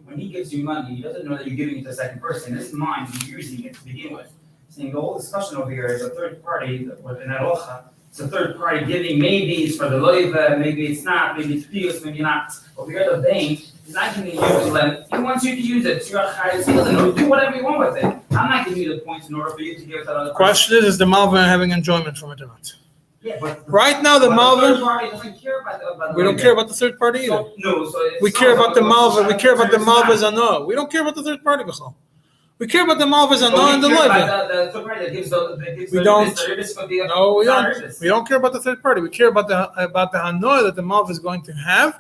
when he gives you money, he doesn't know that you're giving it to a second person. This is mine, you're using it to begin with. Saying the whole discussion over here is a third party, in Halacha, it's a third party giving, maybe it's for the loiva, maybe it's not, maybe it's pious, maybe not. Over here, the bank is not giving you the lend. He wants you to use it. It's your chayes. He doesn't know. Do whatever you want with it. I'm not giving you the points in order for you to give it to another person. Question is the Malva having enjoyment from it or not? Yeah, but right now the Malva, third party doesn't care about the we don't care about the third party either. So, no, so we care about the Malva. We care about the Malvas Ano. We don't care about the third party, B'chol. We care about the Malvas Ano and the Loiva. The third party that gives we don't. No, we don't. We don't care about the third party. We care about the Hanoah that the Malva is going to have.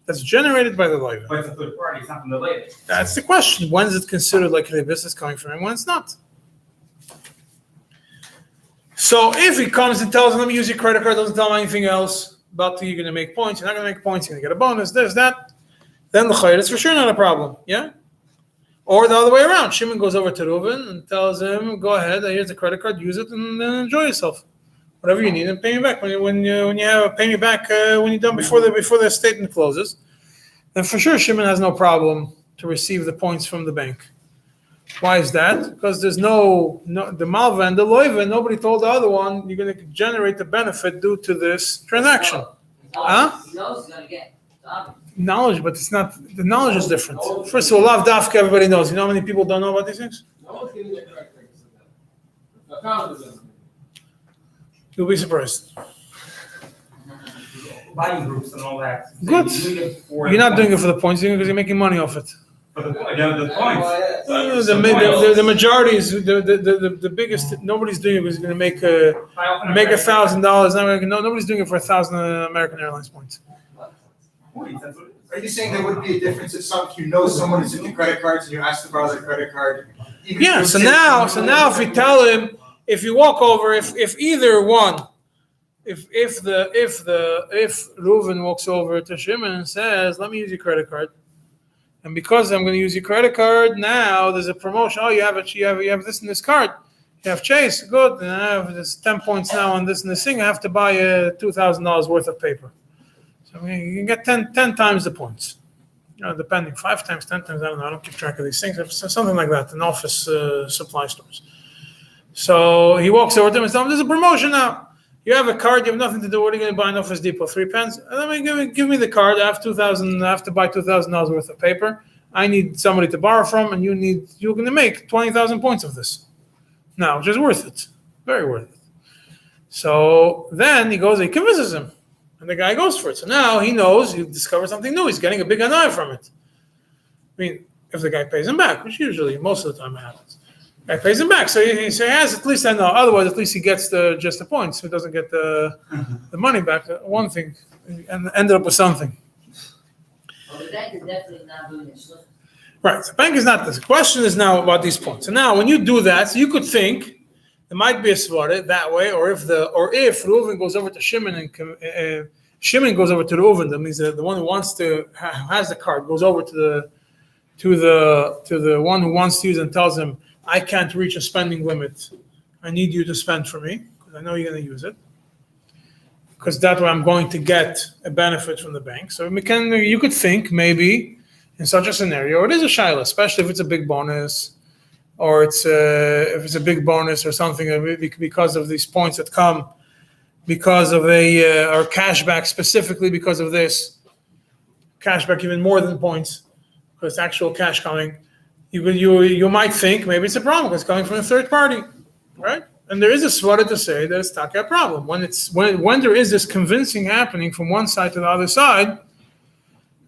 That's generated by the Loiva. But it's a third party. It's not from the Loiva. That's the question. When is it considered like the business coming from him? When it's not. So if he comes and tells him, let me use your credit card, doesn't tell him anything else, about you're going to make points, you're not going to make points, you're going to get a bonus, this, that, then the chayr is for sure not a problem, yeah? Or the other way around, Shimon goes over to Reuven and tells him, go ahead, here's the credit card, use it and then enjoy yourself. Whatever you need and pay me back. When you have pay me back when you're done before the statement closes, then for sure Shimon has no problem to receive the points from the bank. Why is that? Because there's the Malva and the Loiva, nobody told the other one, you're going to generate the benefit due to this transaction. Huh? He knows he's going to get knowledge, but it's not, the knowledge is different. First of all, Lav Dafka, everybody knows. You know how many people don't know about these things? You'll be surprised. Buying groups and all that. Good. You're not doing it for the points, you're doing it because you're making money off it. For the points. The majority is the biggest. Nobody's doing it because it's going to make $1,000. Nobody's doing it for 1,000 American Airlines points. Are you saying there would be a difference if you know someone is into credit cards and you ask to borrow their credit card? Yeah. So now if you tell him, if you walk over, if either one, if Reuven walks over to Shimon and says, "Let me use your credit card," and because I'm going to use your credit card, now there's a promotion. Oh, you have this and this card. You have Chase, good. And I have this 10 points now on this and this thing. I have to buy $2,000 worth of paper. So you can get 10 times the points. Depending, 5 times, 10 times. I don't know. I don't keep track of these things. Something like that in office supply stores. So he walks over to him and tells him, "There's a promotion now. You have a card. You have nothing to do. What are you going to buy in Office Depot? 3 pens? Let me give me the card. I have $2,000. I have to buy $2,000 worth of paper. I need somebody to borrow from, and you're going to make 20,000 points of this. Now, which is worth it, very worth it." So then he convinces him, and the guy goes for it. So now he knows he discovered something new. He's getting a big annoy from it. I mean, if the guy pays him back, which usually most of the time happens. Guy pays him back, so he says, "At least I know." Otherwise, at least he gets just the points. He doesn't get the money back. One thing, and ended up with something. Well, the bank is definitely not doing it. Right. The bank is not this. The question is now about these points. So now, when you do that, so you could think there might be a svara that way, or if Reuven goes over to Shimon and Shimon goes over to Reuven, that means the one who has the card goes over to the one who wants to use and tells him, "I can't reach a spending limit. I need you to spend for me because I know you're going to use it. Because that way I'm going to get a benefit from the bank." So you could think maybe in such a scenario, it is a shaila, especially if it's a big bonus, or if it's a big bonus or something because of these points that come because of or cashback specifically because of this cashback, even more than points because it's actual cash coming. You might think maybe it's a problem because it's coming from a third party, right? And there is a svara to say that it's not a problem. When there is this convincing happening from one side to the other side,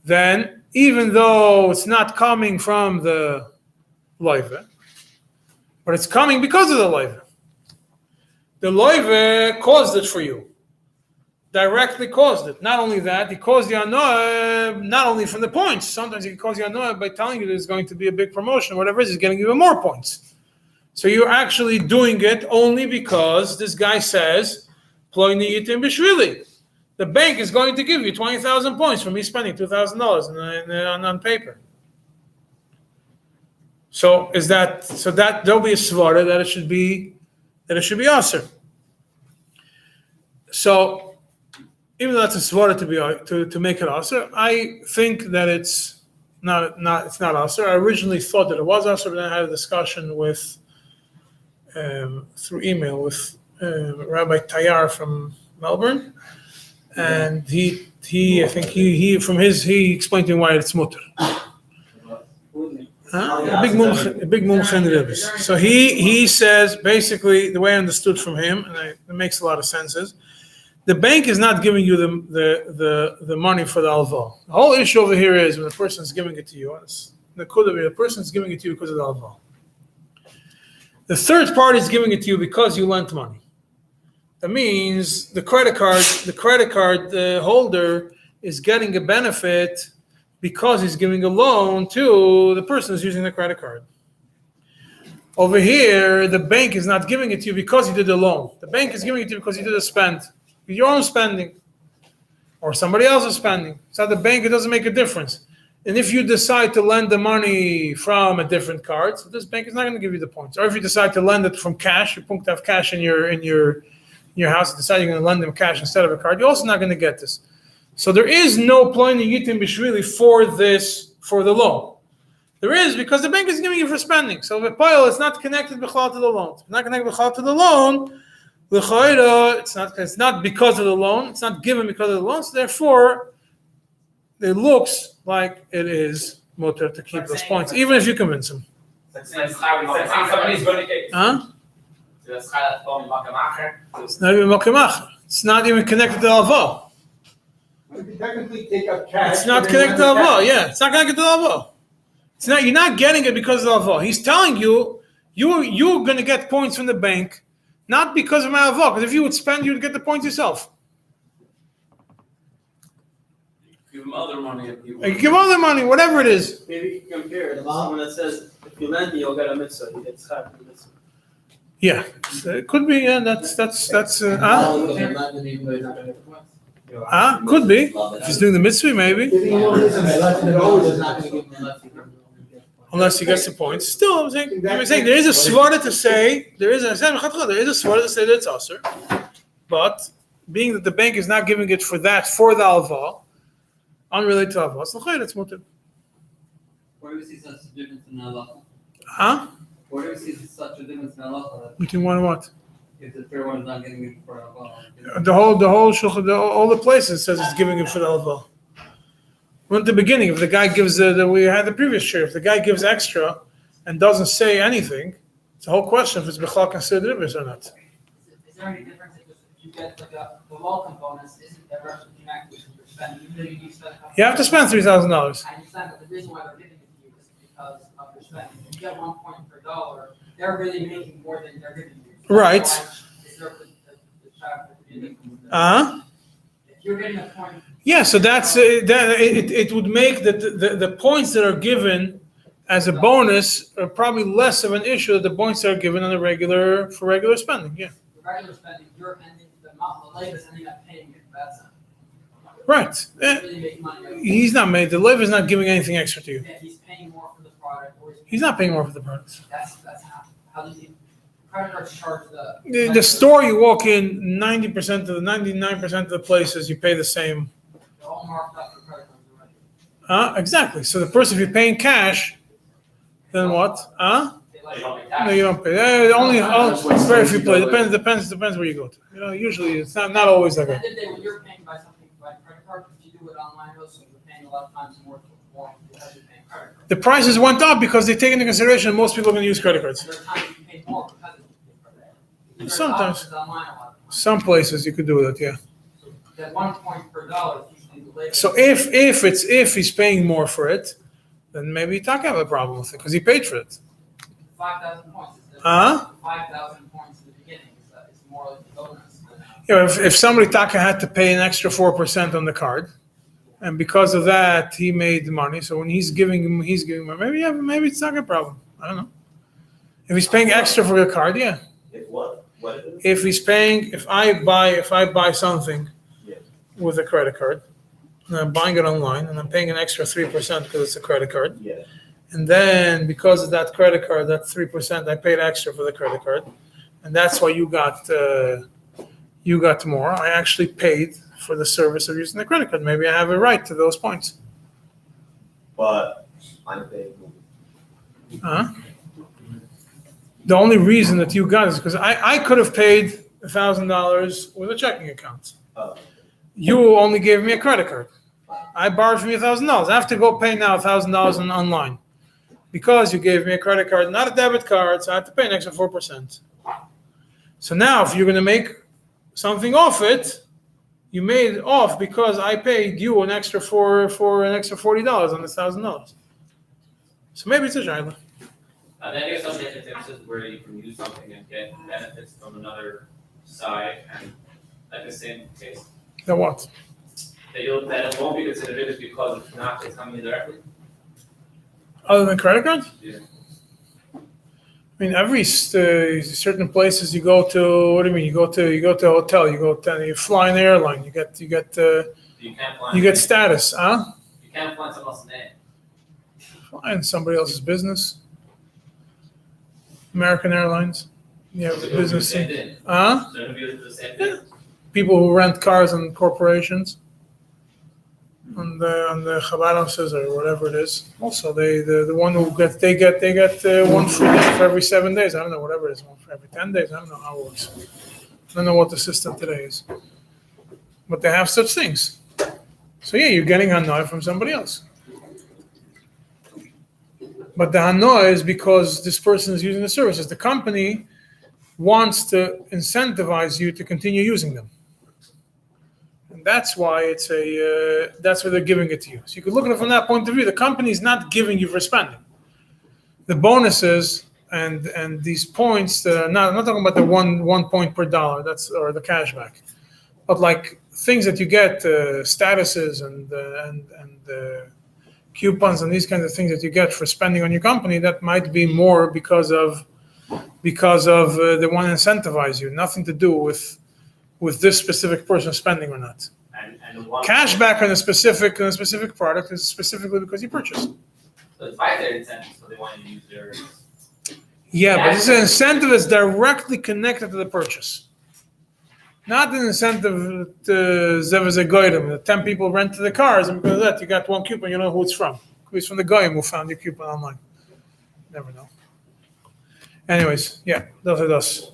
then even though it's not coming from the loiva, but it's coming because of the loiva. The loiva caused it for you. Directly caused it. Not only that, he caused the anoah not only from the points. Sometimes he can cause the anoah by telling you there's going to be a big promotion, whatever it is, he's getting even more points. So you're actually doing it only because this guy says, "Ploi niyitim b'shvili." The bank is going to give you 20,000 points for me spending $2,000 on paper. So that there'll be a svara that it should be aser. So even though that's a svara to make it aser, I think that it's not aser. I originally thought that it was aser, but then I had a discussion with through email with Rabbi Tayar from Melbourne, and he explained to me why it's mutter. A big mumch in the Rebbe's. So he says basically the way I understood from him, and it makes a lot of sense, is the bank is not giving you the money for the alva. The whole issue over here is when the person is giving it to you, the person is giving it to you because of the alva. The third party is giving it to you because you lent money. That means the credit card holder is getting a benefit because he's giving a loan to the person who's using the credit card. Over here, the bank is not giving it to you because you did the loan. The bank is giving it to you because you did a spend. Your own spending. Or somebody else's spending. So the bank, it doesn't make a difference. And if you decide to lend the money from a different card, so this bank is not going to give you the points. Or if you decide to lend it from cash, you point to have cash in your house, you decide you're going to lend them cash instead of a card, you're also not going to get this. So there is no ploini yitim bishvili for the loan. There is because the bank is giving you for spending. So the pile is not connected b'chalal to the loan. It's not connected b'chalal to the loan. It's not because of the loan. It's not given because of the loan. So therefore, it looks like it is mutter to keep those points, even if you convince him. Somebody's going to get. Huh? It's not even makemach. It's not even connected to alva. You can technically take up cash. It's not connected to alva. Yeah, it's not connected to alva. It's not. You're not getting it because of alva. He's telling you you're going to get points from the bank, not because of my alva. Because if you would spend, you'd get the points yourself. Give him other money. If you You give other money, whatever it is. Maybe you can compare it to someone that says, if you lend me, you'll get a mitzvah. You get schar for the mitzvah. Yeah, so it could be. Yeah, that's. Could be. If he's doing the mitzvah, maybe. Unless he gets the points. Still, I'm saying there is a svara to say that it's aser, but being that the bank is not giving it for the alva, unrelated to alva, it's mutter. Where do we see such a difference in halacha? Huh? Where do we see such a difference in halacha? Between one and what? If the third one is not getting it for alcohol. The whole Shuchat, all the places says it's giving it for the alva. Well, at the beginning, if the guy gives we had the previous share, if the guy gives extra and doesn't say anything, it's a whole question if it's b'chalal considered ribis or not. Is there any difference if you get like the low components isn't directly connected to your spending? Even though you spend a couple. You have to spend $3,000. I understand, but the reason why they're giving it to you is because of your spending. If you get 1 point per dollar, they're really making more than they're giving you. So Right. is there the fact that if you're getting a point. Yeah, so it would make the points that are given as a bonus are probably less of an issue than the points that are given on regular spending. Yeah. The regular spending, you're ending the labor is ending up paying it. That's Right. really making money. He's not made. The labor is not giving anything extra to you. Yeah, he's paying more for the product. Or He's not paying more for the products. That's how do you credit cards charge The store you walk in, 99% of the places you pay the same. They're all marked up for credit cards already. Exactly. So the person, if you're paying cash, then what? They like No, you don't pay. Only very few places. Depends where you go to. Usually it's not always like At that. the end of the day, when you're paying by something by credit card, if you do it online, also you're paying a lot of times more because you're paying credit card. The prices went up because they take into consideration most people are going to use credit cards. There are times you pay more because of credit card. Sometimes. It's online a lot of times. Some places you could do that, yeah. So that 1 point per dollar is usually the labor. So if he's paying more for it, then maybe you talk have a problem with it because he paid for it. 5,000 points. 5,000 points in the beginning is more like a bonus. If somebody Taka had to pay an extra 4% on the card, and because of that he made the money. So when he's giving him, maybe it's not a problem. I don't know. If he's paying extra for the card, yeah. If what? What? If he's paying, if I buy something with a credit card, and I'm buying it online, and I'm paying an extra 3% because it's a credit card, Yeah. and then because of that credit card, that 3%, I paid extra for the credit card, and that's why you got more. I actually paid for the service of using the credit card. Maybe I have a right to those points. But I'm paying. The only reason that you got it is because I could have paid $1,000 with a checking account. You only gave me a credit card. I borrowed from you $1,000. I have to go pay now $1,000 online because you gave me a credit card, not a debit card, so I have to pay an extra 4%. So now if you're going to make something off it, you made it off because I paid you an extra for an extra $40 on the $1,000. So maybe it's a shayla. Then I guess some instances where you can use something and get benefits from another side, and like the same case. Then what? That it won't be considered Rebbe because it's coming directly. Other than credit cards? Yeah. I mean, every certain places you go to. What do you mean? You go to a hotel. You fly an airline. You get status, huh? You can't find someone else's name. Fly in somebody else's business. American Airlines. Yeah, business. Huh? So it'll be the same thing. People who rent cars and corporations. On the Chabad or whatever it is. Also, the one who get one free day for every 7 days. I don't know, whatever it is, one for every 10 days. I don't know how it works. I don't know what the system today is. But they have such things. So yeah, you're getting hanoi from somebody else. But the hanoi is because this person is using the services. The company wants to incentivize you to continue using them. And that's why that's why they're giving it to you. So you could look at it from that point of view. The company is not giving you for spending. The bonuses and these points that are not, I'm not talking about the one point per dollar, or the cashback, but like things that you get, statuses and coupons and these kinds of things that you get for spending on your company, that might be more because of they want to incentivize you. Nothing to do with this specific person spending or not. And Cashback on a specific product is specifically because you purchased. So it's by their incentive, so they want you to use their. Yeah, but this is an incentive that's directly connected to the purchase. Not an incentive to Zevazegoyim. 10 people rented the cars, and because of that, you got one coupon, you know who it's from. It's from the Goyim who found your coupon online. Never know. Anyways, yeah, those are those.